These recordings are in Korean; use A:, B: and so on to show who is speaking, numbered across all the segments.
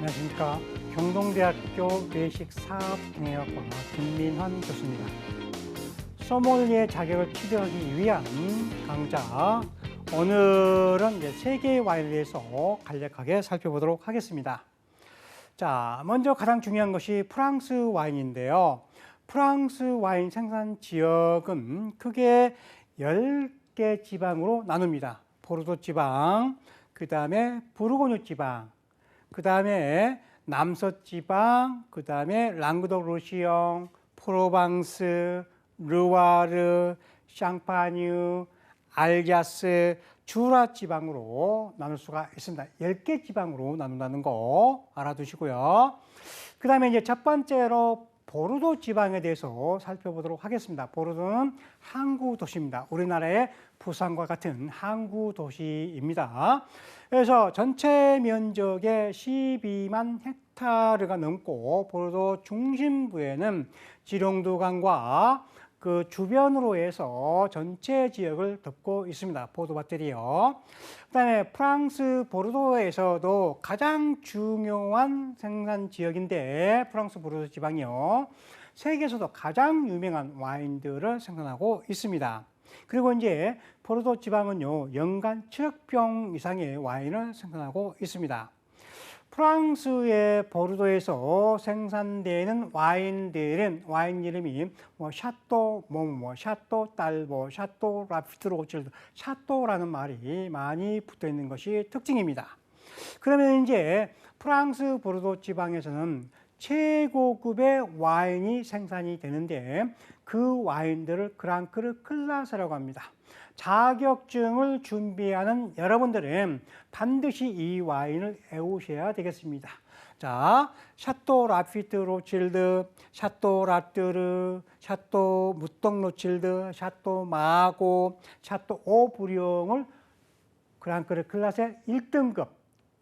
A: 안녕하십니까. 경동대학교 외식사업경영학과 김민환 교수입니다. 소믈리에 자격을 취득하기 위한 강좌, 오늘은 이제 세계 와인에 대해서 간략하게 살펴보도록 하겠습니다. 자, 먼저 가장 중요한 것이 프랑스 와인인데요. 프랑스 와인 생산 지역은 크게 10개 지방으로 나눕니다. 보르도 지방, 그 다음에 부르고뉴 지방, 그 다음에 남서 지방, 그 다음에 랑그독 르시옹, 프로방스, 르와르, 샹파뉴, 알자스, 주라 지방으로 나눌 수가 있습니다. 10개 지방으로 나눈다는 거 알아두시고요. 그 다음에 이제 첫 번째로 보르도 지방에 대해서 살펴보도록 하겠습니다. 보르도는 항구 도시입니다. 우리나라의 부산과 같은 항구 도시입니다. 그래서 전체 면적의 12만 헥타르가 넘고 보르도 중심부에는 지룡두강과 그 주변으로 해서 전체 지역을 덮고 있습니다. 보르도밭들이요. 그다음에 프랑스 보르도에서도 가장 중요한 생산 지역인데 프랑스 보르도 지방이요. 세계에서도 가장 유명한 와인들을 생산하고 있습니다. 그리고 이제 보르도 지방은요, 연간 7억 병 이상의 와인을 생산하고 있습니다. 프랑스의 보르도에서 생산되는 와인들은 와인 이름이 샤또 샤또 딸보, 샤또 라피트로칠드, 샤또라는 말이 많이 붙어 있는 것이 특징입니다. 그러면 이제 프랑스 보르도 지방에서는 최고급의 와인이 생산이 되는데 그 와인들을 그랑크르 클라스라고 합니다. 자격증을 준비하는 여러분들은 반드시 이 와인을 외우셔야 되겠습니다. 자, 샤또 라피트 로칠드, 샤또 라뜨르, 샤또 무똥 로칠드, 샤또 마고, 샤또 오브리옹을 그랑크르 클라스의 1등급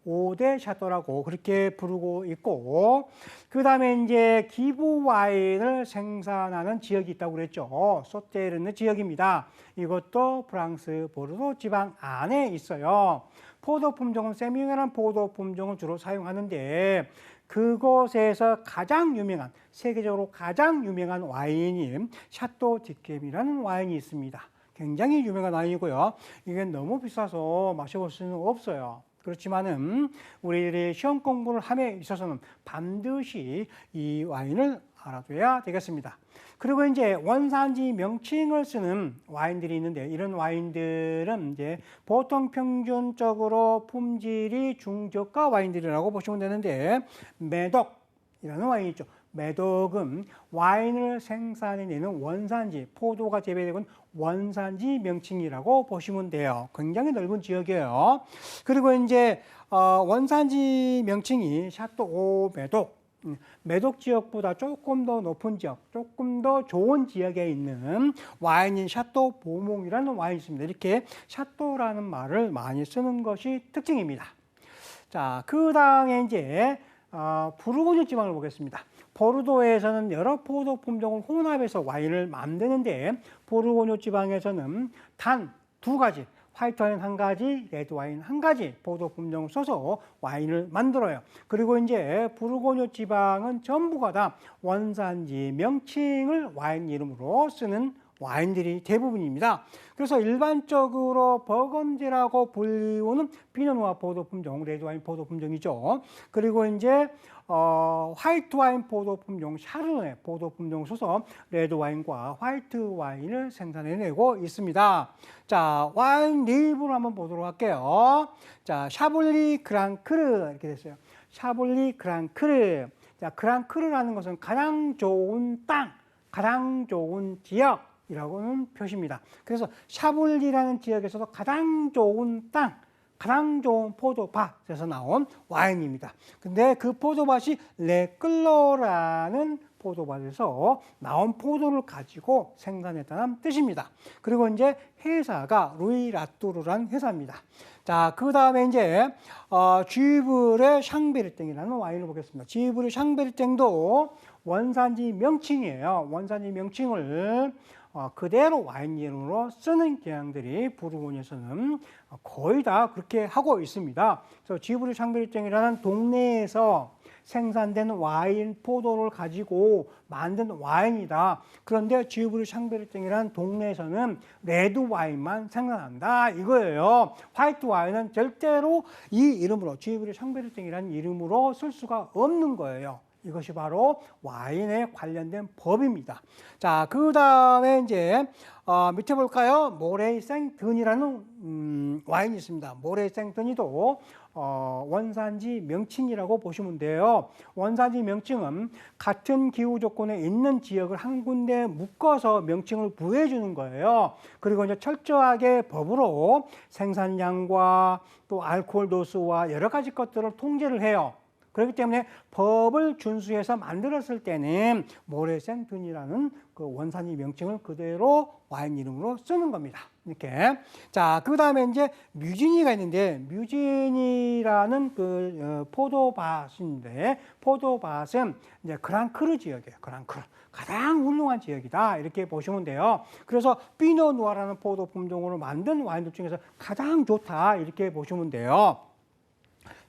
A: 5대 샤또라고 그렇게 부르고 있고, 그 다음에 이제 기부 와인을 생산하는 지역이 있다고 그랬죠. 소테르느 지역입니다. 이것도 프랑스 보르도 지방 안에 있어요. 포도 품종은 세미유명한 포도 품종을 주로 사용하는데 그곳에서 가장 유명한, 세계적으로 가장 유명한 와인이 샤또 디켐이라는 와인이 있습니다. 굉장히 유명한 와인이고요. 이게 너무 비싸서 마셔볼 수는 없어요. 그렇지만은 우리들이 시험 공부를 함에 있어서는 반드시 이 와인을 알아둬야 되겠습니다. 그리고 이제 원산지 명칭을 쓰는 와인들이 있는데 이런 와인들은 이제 보통 평균적으로 품질이 중저가 와인들이라고 보시면 되는데 메독이라는 와인이 있죠. 메독은 와인을 생산해내는 원산지, 포도가 재배되는 원산지 명칭이라고 보시면 돼요. 굉장히 넓은 지역이에요. 그리고 이제 원산지 명칭이 샤또 오 메독, 메독 지역보다 조금 더 높은 지역, 조금 더 좋은 지역에 있는 와인인 샤또 보몽이라는 와인이 있습니다. 이렇게 샤또라는 말을 많이 쓰는 것이 특징입니다. 자, 그 다음에 이제 부르고뉴 지방을 보겠습니다. 보르도에서는 여러 포도 품종을 혼합해서 와인을 만드는데 보르고뉴 지방에서는 단 2가지, 화이트 와인 1가지, 레드 와인 1가지 포도 품종을 써서 와인을 만들어요. 그리고 이제 부르고뉴 지방은 전부가 다 원산지 명칭을 와인 이름으로 쓰는 와인들이 대부분입니다. 그래서 일반적으로 버건디라고 불리우는 피노누아 포도 품종, 레드 와인 포도 품종이죠. 그리고 이제 화이트 와인 포도 품종, 샤르네 포도 품종을 써서 레드 와인과 화이트 와인을 생산해내고 있습니다. 자, 와인 리뷰를 한번 보도록 할게요. 자, 샤블리 그랑크르 이렇게 됐어요. 샤블리 그랑크르. 자, 그랑크르라는 것은 가장 좋은 땅, 가장 좋은 지역 이라고는 표시입니다. 그래서 샤블리라는 지역에서도 가장 좋은 땅, 가장 좋은 포도밭에서 나온 와인입니다. 근데 그 포도밭이 레클러라는 포도밭에서 나온 포도를 가지고 생산했다는 뜻입니다. 그리고 이제 회사가 루이 라뚜르라는 회사입니다. 자, 그 다음에 이제 쥐브레 샹베르땡이라는 와인을 보겠습니다. 쥐브레 샹베르땡도 원산지 명칭이에요. 원산지 명칭을 그대로 와인 이름으로 쓰는 경향들이 부르고뉴에서는 거의 다 그렇게 하고 있습니다. 그래서 지브리 샹베르쟁이라는 동네에서 생산된 와인, 포도를 가지고 만든 와인이다. 그런데 지브리 샹베르쟁이라는 동네에서는 레드 와인만 생산한다 이거예요. 화이트 와인은 절대로 이 이름으로 지브리 샹베르쟁이라는 이름으로 쓸 수가 없는 거예요. 이것이 바로 와인에 관련된 법입니다. 자, 그 다음에 이제 밑에 볼까요? 모레이 생드니라는 와인이 있습니다. 모레이 생드니도 원산지 명칭이라고 보시면 돼요. 원산지 명칭은 같은 기후 조건에 있는 지역을 한 군데 묶어서 명칭을 부여해 주는 거예요. 그리고 이제 철저하게 법으로 생산량과 또 알코올 도수와 여러 가지 것들을 통제를 해요. 그렇기 때문에 법을 준수해서 만들었을 때는 모레생든이라는 그 원산지 명칭을 그대로 와인 이름으로 쓰는 겁니다. 이렇게. 자, 그 다음에 이제 뮤지니가 있는데, 뮤지니라는 그 포도밭인데, 포도밭은 이제 그랑크르 지역이에요. 그랑크르. 가장 훌륭한 지역이다. 이렇게 보시면 돼요. 그래서 피노 누아라는 포도 품종으로 만든 와인들 중에서 가장 좋다. 이렇게 보시면 돼요.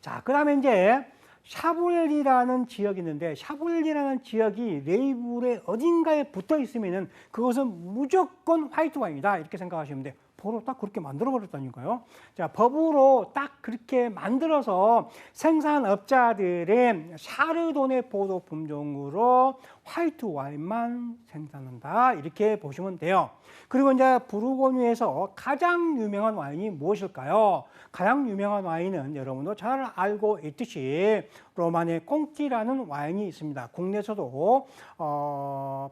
A: 자, 그 다음에 이제 샤블리라는 지역이 있는데, 샤블리라는 지역이 레이블에 어딘가에 붙어 있으면은 그것은 무조건 화이트 와인이다 이렇게 생각하시면 돼요. 법으로 딱 그렇게 만들어 버렸다니까요. 자, 법으로 딱 그렇게 만들어서 생산업자들의 샤르도네 포도 품종으로 화이트 와인만 생산한다 이렇게 보시면 돼요. 그리고 이제 부르고뉴에서 가장 유명한 와인이 무엇일까요? 가장 유명한 와인은 여러분도 잘 알고 있듯이 로마네 꽁티라는 와인이 있습니다. 국내에서도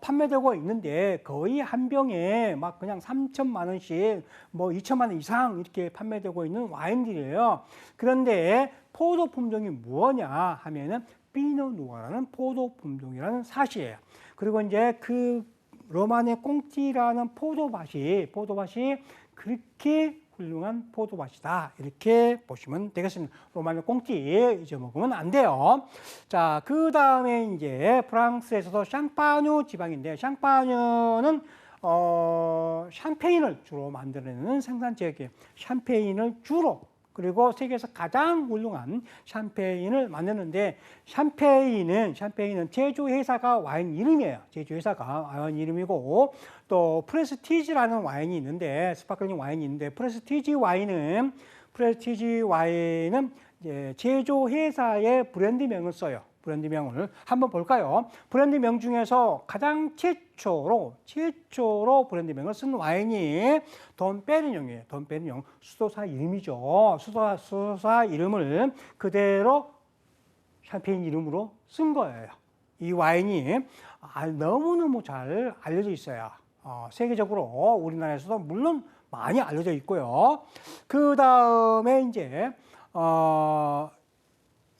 A: 판매되고 있는데 거의 한 병에 막 그냥 3천만 원씩 뭐 2천만 원 이상 이렇게 판매되고 있는 와인들이에요. 그런데 포도 품종이 뭐냐 하면은 피노 누아라는 포도 품종이라는 사실이에요. 그리고 이제 그 로마네 꽁티라는 포도밭이 그렇게 훌륭한 포도밭이다 이렇게 보시면 되겠습니다. 로마네 꽁티 잊어먹으면 안 돼요. 자, 그 다음에 이제 프랑스에서도 샹파뉴 지방인데, 샹파뉴는 샴페인을 주로 만들어내는 생산 지역이에요. 샴페인을 주로, 그리고 세계에서 가장 훌륭한 샴페인을 만드는데, 샴페인은 제조회사가 와인 이름이에요. 제조회사가 와인 이름이고, 또 프레스티지라는 와인이 있는데, 스파클링 와인이 있는데, 프레스티지 와인은 이제 제조회사의 브랜드명을 써요. 브랜드명을 한번 볼까요? 브랜드명 중에서 가장 최초로 브랜드명을 쓴 와인이 돈페리뇽이에요. 돈페리뇽, 수도사 이름이죠. 수도사 이름을 그대로 샴페인 이름으로 쓴 거예요. 이 와인이 너무너무 잘 알려져 있어요. 세계적으로 우리나라에서도 물론 많이 알려져 있고요. 그 다음에 이제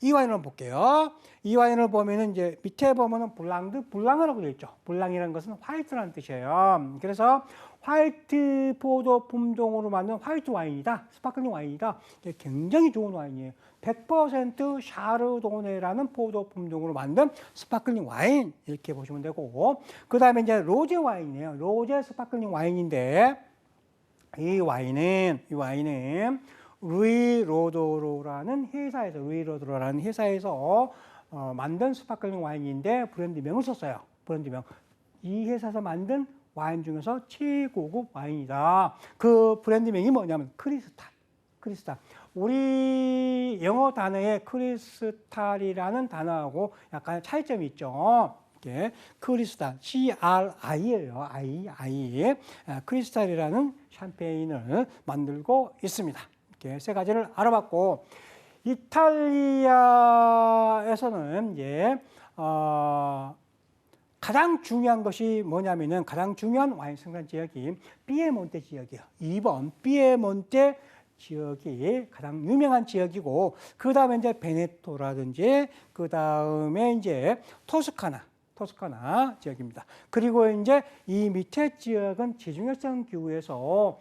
A: 이 와인을 볼게요. 이 와인을 보면은 이제 밑에 보면은 블랑이라고 되어 있죠. 블랑이라는 것은 화이트라는 뜻이에요. 그래서 화이트 포도 품종으로 만든 화이트 와인이다. 스파클링 와인이다. 굉장히 좋은 와인이에요. 100% 샤르도네라는 포도 품종으로 만든 스파클링 와인 이렇게 보시면 되고, 그 다음에 이제 로제 와인이에요. 로제 스파클링 와인인데, 이 와인은 루이로도로라는 회사에서 만든 스파클링 와인인데 브랜드명을 썼어요. 브랜드명. 이 회사에서 만든 와인 중에서 최고급 와인이다. 그 브랜드명이 뭐냐면 크리스탈. 우리 영어 단어의 크리스탈이라는 단어하고 약간 차이점이 있죠. 이렇게 크리스탈, CRI예요. I. 크리스탈이라는 샴페인을 만들고 있습니다. 이렇게 세 가지를 알아봤고, 이탈리아에서는 이제 가장 중요한 것이 뭐냐면은, 가장 중요한 와인 생산 지역이 피에몬테 지역이에요. 2번 피에몬테 지역이 가장 유명한 지역이고, 그 다음에 이제 베네토라든지, 그 다음에 이제 토스카나 지역입니다. 그리고 이제 이 밑에 지역은 지중해성 기후에서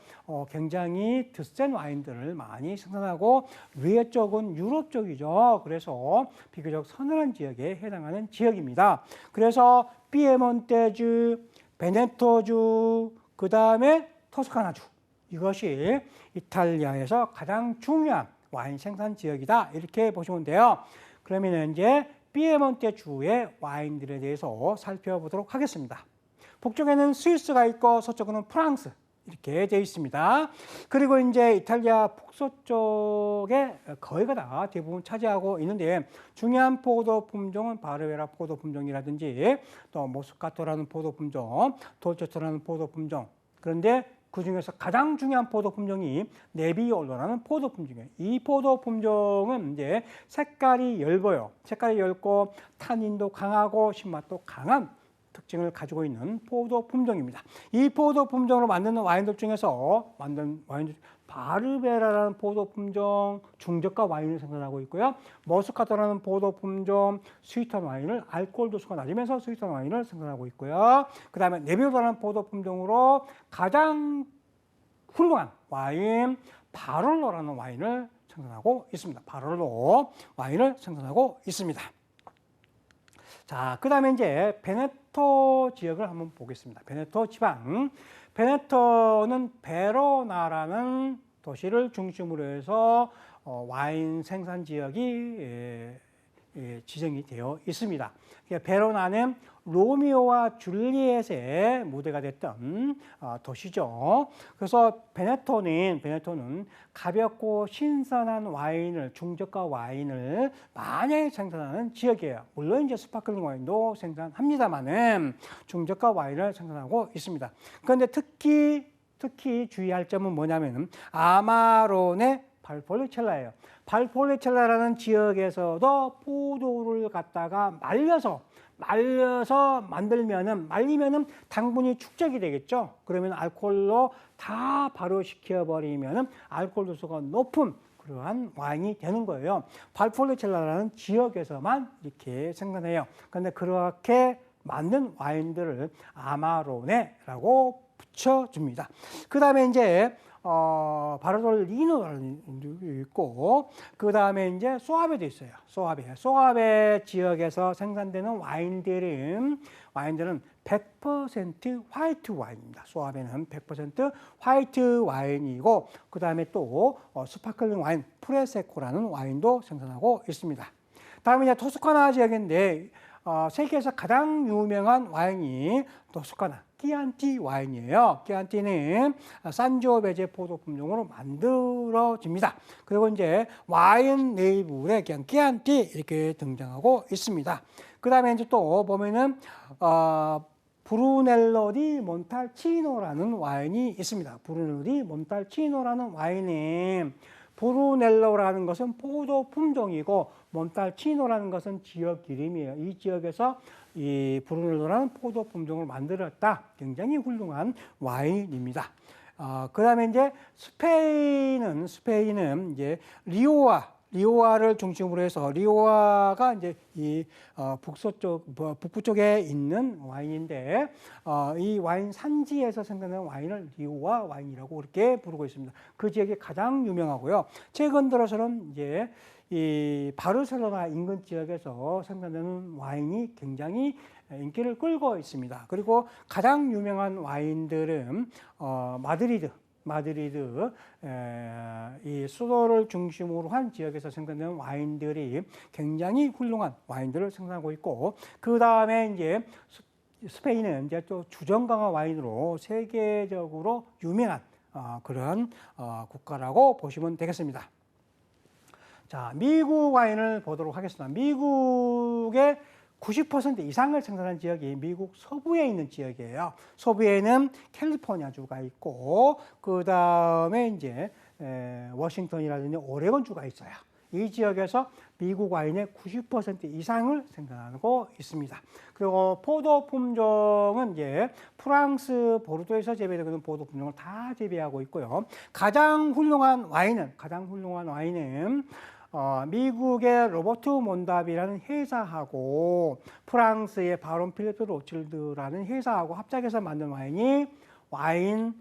A: 굉장히 드센 와인들을 많이 생산하고, 위에 쪽은 유럽 쪽이죠. 그래서 비교적 서늘한 지역에 해당하는 지역입니다. 그래서 피에몬테주, 베네토주, 그 다음에 토스카나주. 이것이 이탈리아에서 가장 중요한 와인 생산 지역이다. 이렇게 보시면 돼요. 그러면 이제 피에몬테 주의 와인들에 대해서 살펴보도록 하겠습니다. 북쪽에는 스위스가 있고 서쪽은 프랑스 이렇게 되어 있습니다. 그리고 이제 이탈리아 북서쪽에 거의가 다 대부분 차지하고 있는데 중요한 포도 품종은 바르베라 포도 품종이라든지 또 모스카토라는 포도 품종, 돌체토라는 포도 품종. 그런데 그 중에서 가장 중요한 포도 품종이 네비올로라는 포도 품종이에요. 이 포도 품종은 이제 색깔이 엷어요. 색깔이 엷고 탄닌도 강하고 신맛도 강한 특징을 가지고 있는 포도 품종입니다. 이 포도 품종으로 만드는 와인들 중에서 만든 와인 바르베라라는 포도 품종 중저가 와인을 생산하고 있고요. 머스카토라는 포도 품종 스위트한 와인을 알코올 도수가 낮으면서 스위트한 와인을 생산하고 있고요. 그 다음에 네비올로라는 포도 품종으로 가장 훌륭한 와인 바롤로라는 와인을 생산하고 있습니다. 바롤로 와인을 생산하고 있습니다. 자, 그 다음에 이제 베네토 지역을 한번 보겠습니다. 베네토 지방. 베네토는 베로나라는 도시를 중심으로 해서 와인 생산 지역이 지정이 되어 있습니다. 베로나는 로미오와 줄리엣의 무대가 됐던 도시죠. 그래서 베네토는 가볍고 신선한 와인을, 중저가 와인을 많이 생산하는 지역이에요. 물론 이제 스파클링 와인도 생산합니다만은 중저가 와인을 생산하고 있습니다. 그런데 특히 주의할 점은 뭐냐면 아마로네 발폴리첼라예요. 발폴리첼라라는 지역에서도 포도를 갖다가 말려서 말리면은 당분이 축적이 되겠죠. 그러면 알코올로 다 발효시켜 버리면은 알코올 도수가 높은 그러한 와인이 되는 거예요. 발폴리첼라라는 지역에서만 이렇게 생산해요. 그런데 그렇게 만든 와인들을 아마로네라고 붙여줍니다. 그 다음에 이제 바르돌리노라는 있고 그 다음에 이제 소아베도 있어요. 소아베 지역에서 생산되는 와인들은 100% 화이트 와인입니다. 소아베는 100% 화이트 와인이고 그 다음에 또 스파클링 와인 프레세코라는 와인도 생산하고 있습니다. 다음에 이제 토스카나 지역인데 세계에서 가장 유명한 와인이 토스카나 끼안티 와인이에요. 끼안티는 산지오베제 포도 품종으로 만들어집니다. 그리고 이제 와인 레이블에 그냥 끼안티 이렇게 등장하고 있습니다. 그 다음에 이제 또 보면은 브루넬로 디 몬탈치노라는 와인이 있습니다. 브루넬로 디 몬탈치노라는 와인은 브루넬로라는 것은 포도 품종이고 몬탈치노라는 것은 지역 이름이에요. 이 지역에서 이 브루넬로라는 포도 품종을 만들었다. 굉장히 훌륭한 와인입니다. 그 다음에 이제 스페인은 이제 리오아를 중심으로 해서 리오아가 이제 이 북부 쪽에 있는 와인인데 이 와인 산지에서 생산하는 와인을 리오아 와인이라고 그렇게 부르고 있습니다. 그 지역이 가장 유명하고요. 최근 들어서는 이제 이 바르셀로나 인근 지역에서 생산되는 와인이 굉장히 인기를 끌고 있습니다. 그리고 가장 유명한 와인들은 마드리드 이 수도를 중심으로 한 지역에서 생산되는 와인들이 굉장히 훌륭한 와인들을 생산하고 있고 그 다음에 이제 스페인은 이제 또 주정강화 와인으로 세계적으로 유명한 그런 국가라고 보시면 되겠습니다. 자, 미국 와인을 보도록 하겠습니다. 미국의 90% 이상을 생산하는 지역이 미국 서부에 있는 지역이에요. 서부에는 캘리포니아주가 있고 그 다음에 이제 워싱턴이라든지 오레곤주가 있어요. 이 지역에서 미국 와인의 90% 이상을 생산하고 있습니다. 그리고 포도 품종은 이제 프랑스 보르도에서 재배되는 포도 품종을 다 재배하고 있고요. 가장 훌륭한 와인은 미국의 로버트 몬답이라는 회사하고 프랑스의 바론 필리프 로칠드라는 회사하고 합작해서 만든 와인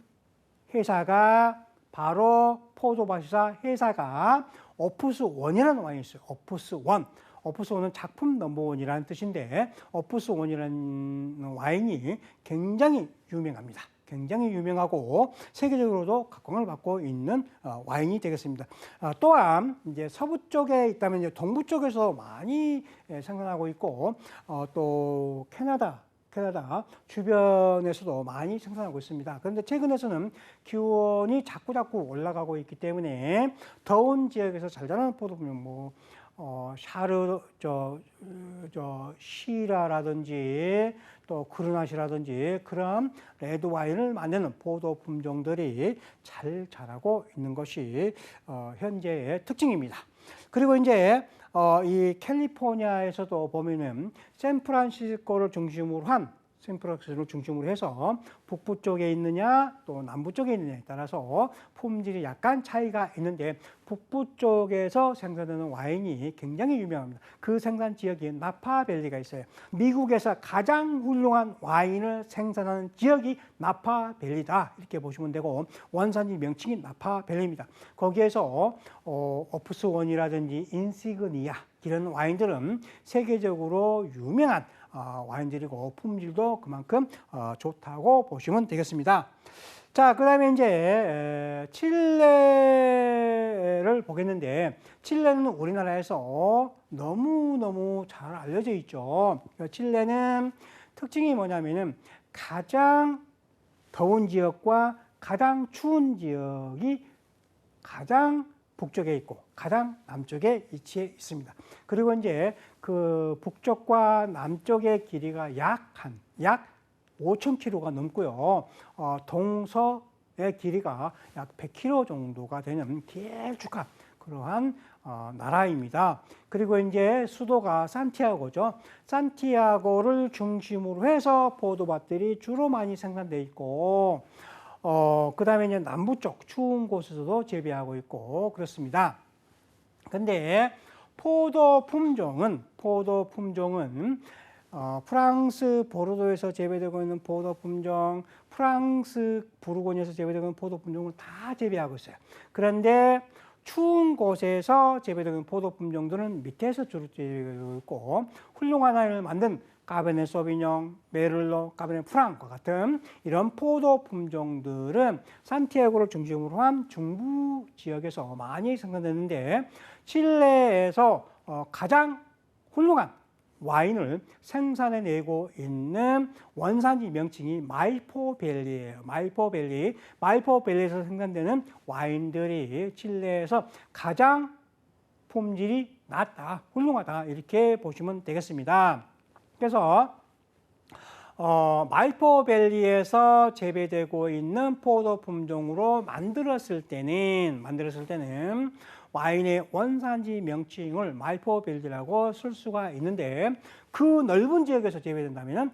A: 회사가 바로 포도밭이사 회사가 오프스 1이라는 와인이 있어요. 오프스 1. 오프스 1은 작품 넘버1이라는 뜻인데 오프스 1이라는 와인이 굉장히 유명합니다. 굉장히 유명하고 세계적으로도 각광을 받고 있는 와인이 되겠습니다. 또한 이제 서부 쪽에 있다면 이제 동부 쪽에서 많이 생산하고 있고 또 캐나다 주변에서도 많이 생산하고 있습니다. 그런데 최근에서는 기온이 자꾸 올라가고 있기 때문에 더운 지역에서 잘 자라는 포도품종 시라라든지 또 그르나시라든지 그런 레드 와인을 만드는 포도 품종들이 잘 자라고 있는 것이 현재의 특징입니다. 그리고 이제 이 캘리포니아에서도 보면은 샌프란시스코를 중심으로 해서 북부 쪽에 있느냐 또 남부 쪽에 있느냐에 따라서 품질이 약간 차이가 있는데 북부 쪽에서 생산되는 와인이 굉장히 유명합니다. 그 생산 지역이 나파밸리가 있어요. 미국에서 가장 훌륭한 와인을 생산하는 지역이 나파밸리다 이렇게 보시면 되고 원산지 명칭이 나파밸리입니다. 거기에서 오프스원이라든지 인시그니아 이런 와인들은 세계적으로 유명한 와인들이고 품질도 그만큼 좋다고 보시면 되겠습니다. 자, 그 다음에 이제 칠레를 보겠는데 칠레는 우리나라에서 너무너무 잘 알려져 있죠. 칠레는 특징이 뭐냐면은 가장 더운 지역과 가장 추운 지역이 가장 북쪽에 있고 가장 남쪽에 위치해 있습니다. 그리고 이제 그 북쪽과 남쪽의 길이가 약 5,000km가 넘고요. 동서의 길이가 약 100km 정도가 되는 길쭉한 그러한 나라입니다. 그리고 이제 수도가 산티아고죠. 산티아고를 중심으로 해서 포도밭들이 주로 많이 생산되어 있고 그 다음에 이제 남부 쪽 추운 곳에서도 재배하고 있고 그렇습니다. 근데 포도 품종은 프랑스 보르도에서 재배되고 있는 포도 품종, 프랑스 부르고뉴에서 재배되고 있는 포도 품종을 다 재배하고 있어요. 그런데 추운 곳에서 재배되고 있는 포도 품종들은 밑에서 주로 재배되고 있고 훌륭한 와인을 만든 카베네 소비뇽, 메를로, 카베네 프랑과 같은 이런 포도 품종들은 산티아고를 중심으로 한 중부 지역에서 많이 생산되는데 칠레에서 가장 훌륭한 와인을 생산해내고 있는 원산지 명칭이 마이포밸리예요. 마이포밸리에서 생산되는 와인들이 칠레에서 가장 품질이 낮다, 훌륭하다 이렇게 보시면 되겠습니다. 그래서 마이포밸리에서 재배되고 있는 포도 품종으로 만들었을 때는 와인의 원산지 명칭을 마이포밸리라고 쓸 수가 있는데 그 넓은 지역에서 재배된다면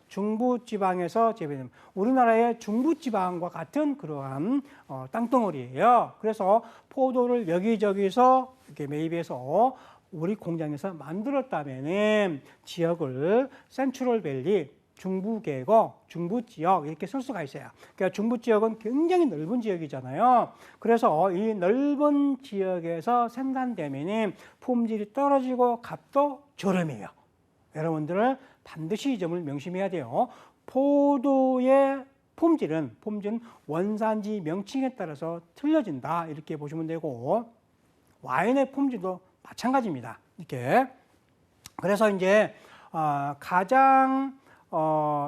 A: 중부지방에서 재배되는 우리나라의 중부지방과 같은 그러한 땅덩어리예요. 그래서 포도를 여기저기서 이렇게 매입해서 우리 공장에서 만들었다면은 지역을 센트럴밸리, 중부계곡, 중부지역 이렇게 쓸 수가 있어요. 그러니까 중부지역은 굉장히 넓은 지역이잖아요. 그래서 이 넓은 지역에서 생산되면은 품질이 떨어지고 값도 저렴해요. 여러분들은 반드시 이 점을 명심해야 돼요. 포도의 품질은 원산지 명칭에 따라서 틀려진다 이렇게 보시면 되고 와인의 품질도 마찬가지입니다. 이렇게. 그래서 이제 가장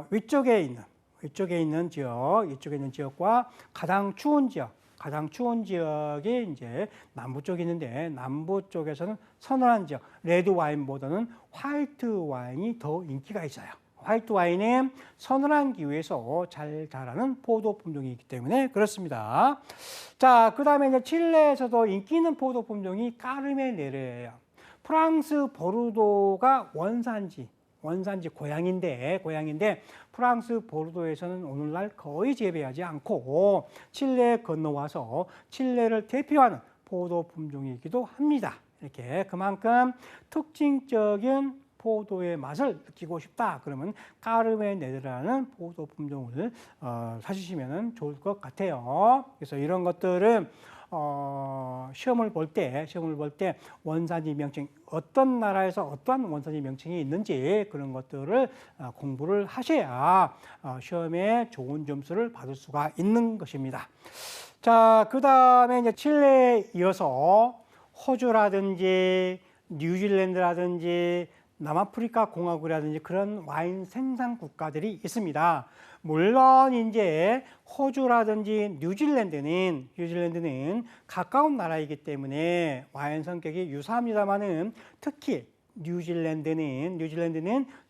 A: 위쪽에 있는 지역과 가장 추운 지역이 이제 남부 쪽에 있는데 남부 쪽에서는 서늘한 지역, 레드 와인보다는 화이트 와인이 더 인기가 있어요. 화이트 와인은 서늘한 기후에서 잘 자라는 포도 품종이기 때문에 그렇습니다. 자, 그 다음에 이제 칠레에서도 인기 있는 포도 품종이 까르메네르예요. 프랑스 보르도가 원산지 고향인데 프랑스 보르도에서는 오늘날 거의 재배하지 않고 칠레에 건너와서 칠레를 대표하는 포도 품종이기도 합니다. 이렇게 그만큼 특징적인 포도의 맛을 느끼고 싶다 그러면 까르메네르라는 포도 품종을 사주시면 좋을 것 같아요. 그래서 이런 것들은 시험을 볼 때 원산지 명칭, 어떤 나라에서 어떠한 원산지 명칭이 있는지 그런 것들을 공부를 하셔야 시험에 좋은 점수를 받을 수가 있는 것입니다. 자, 그 다음에 이제 칠레에 이어서 호주라든지 뉴질랜드라든지 남아프리카 공화국이라든지 그런 와인 생산 국가들이 있습니다. 물론 이제 호주라든지 뉴질랜드는 가까운 나라이기 때문에 와인 성격이 유사합니다만은 특히 뉴질랜드는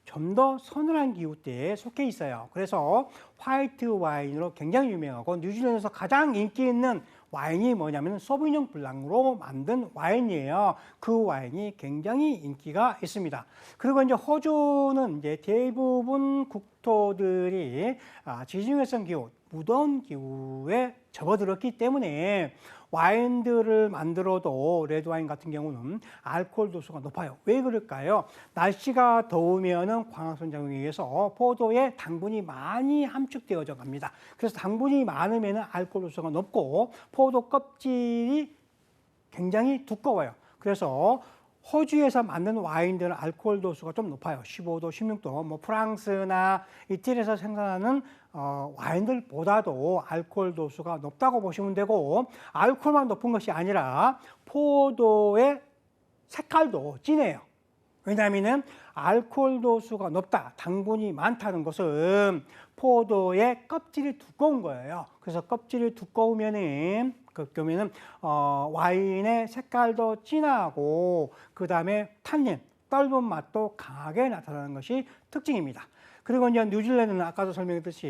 A: 좀 더 서늘한 기후대에 속해 있어요. 그래서 화이트 와인으로 굉장히 유명하고 뉴질랜드에서 가장 인기 있는 와인이 뭐냐면 소비뇽 블랑으로 만든 와인이에요. 그 와인이 굉장히 인기가 있습니다. 그리고 이제 호주는 이제 대부분 국토들이 지중해성 기후, 무더운 기후에 접어들었기 때문에 와인들을 만들어도 레드와인 같은 경우는 알코올 도수가 높아요. 왜 그럴까요? 날씨가 더우면은 광합성 작용에 의해서 포도에 당분이 많이 함축되어져 갑니다. 그래서 당분이 많으면은 알코올 도수가 높고 포도 껍질이 굉장히 두꺼워요. 그래서 호주에서 만든 와인들은 알코올 도수가 좀 높아요. 15도, 16도. 뭐 프랑스나 이태리에서 생산하는 와인들보다도 알코올 도수가 높다고 보시면 되고, 알코올만 높은 것이 아니라 포도의 색깔도 진해요. 왜냐하면 알코올 도수가 높다, 당분이 많다는 것은 포도의 껍질이 두꺼운 거예요. 그래서 껍질이 두꺼우면은 와인의 색깔도 진하고 그 다음에 탄닌, 떫은 맛도 강하게 나타나는 것이 특징입니다. 그리고 이제 뉴질랜드는 아까도 설명했듯이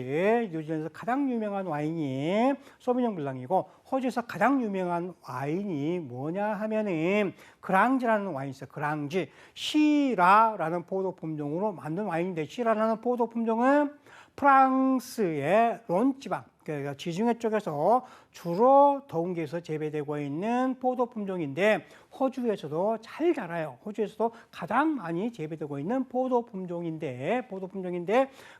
A: 뉴질랜드에서 가장 유명한 와인이 소비뇽 블랑이고 호주에서 가장 유명한 와인이 뭐냐 하면은 그랑지라는 와인이 있어요. 그랑지. 시라라는 포도 품종으로 만든 와인인데 시라라는 포도 품종은 프랑스의 론 지방, 그러니까 지중해 쪽에서 주로 더운 데서 재배되고 있는 포도 품종인데 호주에서도 잘 자라요. 호주에서도 가장 많이 재배되고 있는 포도 품종인데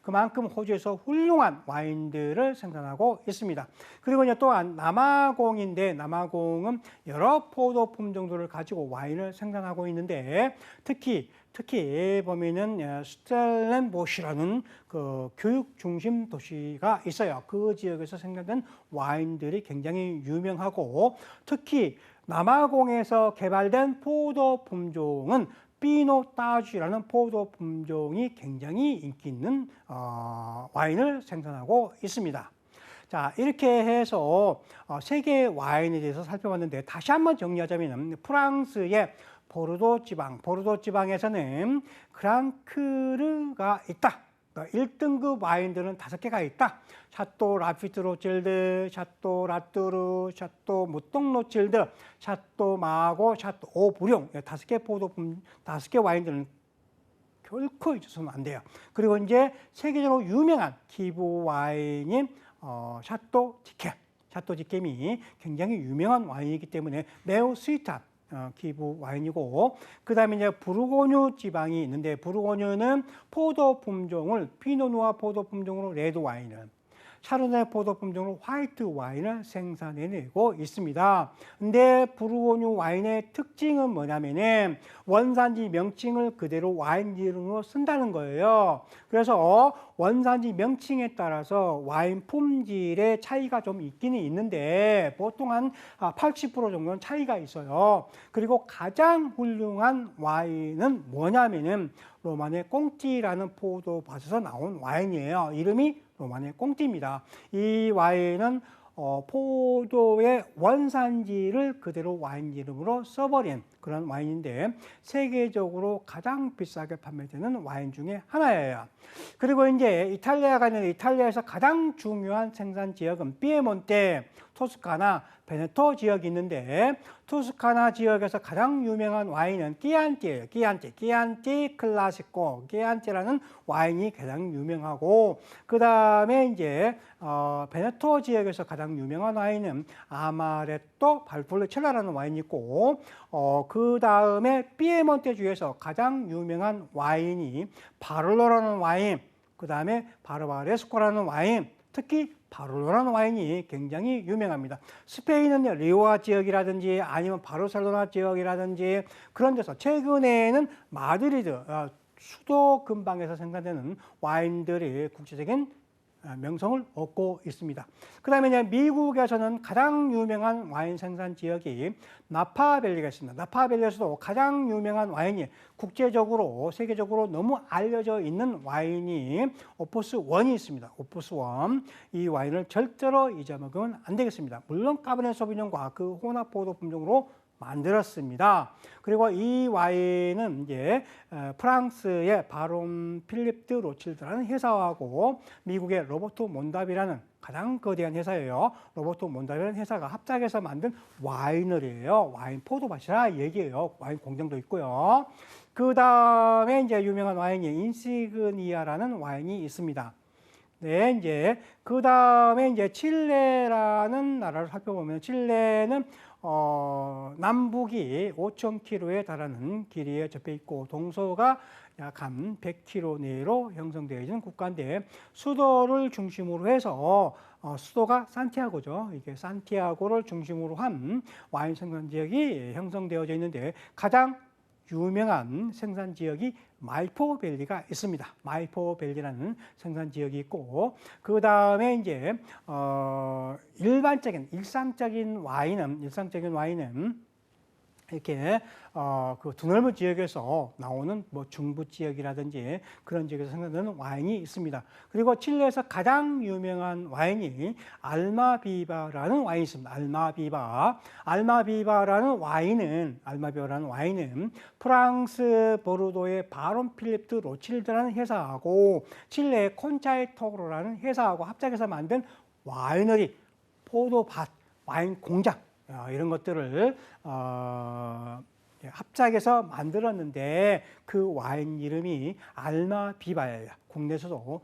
A: 그만큼 호주에서 훌륭한 와인들을 생산하고 있습니다. 그리고 이제 또한 남아공인데 남아공은 여러 포도 품종들을 가지고 와인을 생산하고 있는데 특히 보면은 스텔렌보시라는 그 교육 중심 도시가 있어요. 그 지역에서 생산된 와인들이 굉장히 유명하고 특히 남아공에서 개발된 포도 품종은 피노따쥐라는 포도 품종이 굉장히 인기 있는 와인을 생산하고 있습니다. 자, 이렇게 해서 세계 와인에 대해서 살펴봤는데 다시 한번 정리하자면 프랑스의 보르도 지방에서는 그랑크르가 있다. 1등급 와인들은 5개가 있다. 샤또 라피트 로칠드, 샤또 라뚜르, 샤또 무똥 로칠드, 샤또 마고, 샤또 오브룡. 5개 와인들은 결코 잊어서는 안 돼요. 그리고 이제 세계적으로 유명한 기부 와인인 샤또 지켐이 굉장히 유명한 와인이기 때문에 매우 스윗한 기부 와인이고 그 다음에 이제 부르고뉴 지방이 있는데 부르고뉴는 포도 품종을 피노누아 포도 품종으로 레드 와인을 샤르네 포도 품종으로 화이트 와인을 생산해내고 있습니다. 근데 부르고뉴 와인의 특징은 뭐냐면은 원산지 명칭을 그대로 와인 이름으로 쓴다는 거예요. 그래서 원산지 명칭에 따라서 와인 품질의 차이가 좀 있기는 있는데 보통 한 80% 정도는 차이가 있어요. 그리고 가장 훌륭한 와인은 뭐냐면은 로마네 꽁띠라는 포도밭에서 나온 와인이에요. 이름이 로마네 꽁띠입니다. 이 와인은 포도의 원산지를 그대로 와인 이름으로 써버린 그런 와인인데 세계적으로 가장 비싸게 판매되는 와인 중에 하나예요. 그리고 이제 이탈리아가 있는데 이탈리아에서 가장 중요한 생산 지역은 피에몬테, 토스카나, 베네토 지역이 있는데 토스카나 지역에서 가장 유명한 와인은 끼안티예요. 끼안티 클라시코, 끼안티라는 와인이 가장 유명하고 그 다음에 이제 베네토 지역에서 가장 유명한 와인은 아마레토 발폴리첼라라는 와인이 있고 그 다음에 피에몬테 주에서 가장 유명한 와인이 바를로라는 와인, 그 다음에 바르바레스코라는 와인, 특히 바르로라는 와인이 굉장히 유명합니다. 스페인은 리오아 지역이라든지 아니면 바르셀로나 지역이라든지 그런 데서, 최근에는 마드리드 수도 근방에서 생산되는 와인들이 국제적인 명성을 얻고 있습니다. 그 다음에 이제 미국에서는 가장 유명한 와인 생산 지역이 나파밸리가 있습니다. 나파밸리에서도 가장 유명한 와인이 국제적으로, 세계적으로 너무 알려져 있는 와인이 오포스 1이 있습니다. 오포스 1. 이 와인을 절대로 잊어먹으면 안 되겠습니다. 물론 까베르네 소비뇽과 그 혼합 포도 품종으로 만들었습니다. 그리고 이 와인은 이제 프랑스의 바론 필립 드 로칠드라는 회사하고 미국의 로버트 몬답이라는 가장 거대한 회사예요. 로버트 몬답이라는 회사가 합작해서 만든 와이너리예요. 와인 포도밭이라 얘기예요. 와인 공장도 있고요. 그 다음에 이제 유명한 와인이 인시그니아라는 와인이 있습니다. 네, 이제 그 다음에 이제 칠레라는 나라를 살펴보면, 칠레는 남북이 5,000km에 달하는 길이에 접해 있고 동서가 약 한 100km 내로 형성되어 있는 국가인데, 수도를 중심으로 해서 수도가 산티아고죠. 이게 산티아고를 중심으로 한 와인 생산 지역이 형성되어져 있는데, 가장 유명한 생산 지역이 마이포밸리가 있습니다. 마이포밸리라는 생산 지역이 있고, 그 다음에 이제 일상적인 와인은 이렇게 그 드넓은 지역에서 나오는 뭐 중부 지역이라든지 그런 지역에서 생산되는 와인이 있습니다. 그리고 칠레에서 가장 유명한 와인이 알마비바라는 와인이 있습니다. 알마비바라는 와인은 프랑스 보르도의 바론 필립 드 로칠드라는 회사하고 칠레의 콘차이토로라는 회사하고 합작해서 만든 와이너리, 포도밭, 와인 공장, 이런 것들을 합작해서 만들었는데, 그 와인 이름이 알마비바예요. 국내에서도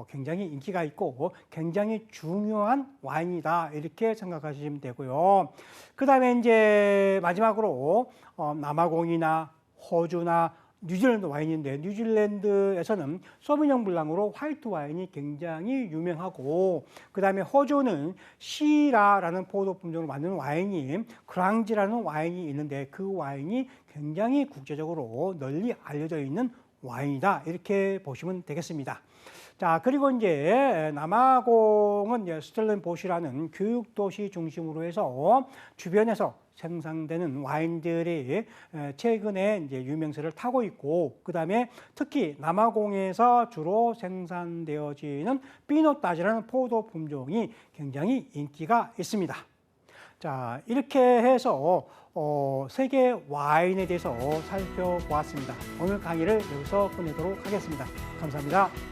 A: 굉장히 인기가 있고 굉장히 중요한 와인이다, 이렇게 생각하시면 되고요. 그 다음에 이제 마지막으로 남아공이나 호주나 뉴질랜드 와인인데, 뉴질랜드에서는 소비뇽 블랑으로 화이트 와인이 굉장히 유명하고, 그 다음에 호주는 시라라는 포도 품종으로 만든 와인이 그랑지라는 와인이 있는데, 그 와인이 굉장히 국제적으로 널리 알려져 있는 와인이다, 이렇게 보시면 되겠습니다. 자, 그리고 이제 남아공은 이제 스텔렌보시라는 교육도시 중심으로 해서 주변에서 생산되는 와인들이 최근에 이제 유명세를 타고 있고, 그 다음에 특히 남아공에서 주로 생산되어지는 피노따지라는 포도 품종이 굉장히 인기가 있습니다. 자, 이렇게 해서 세계 와인에 대해서 살펴보았습니다. 오늘 강의를 여기서 끝내도록 하겠습니다. 감사합니다.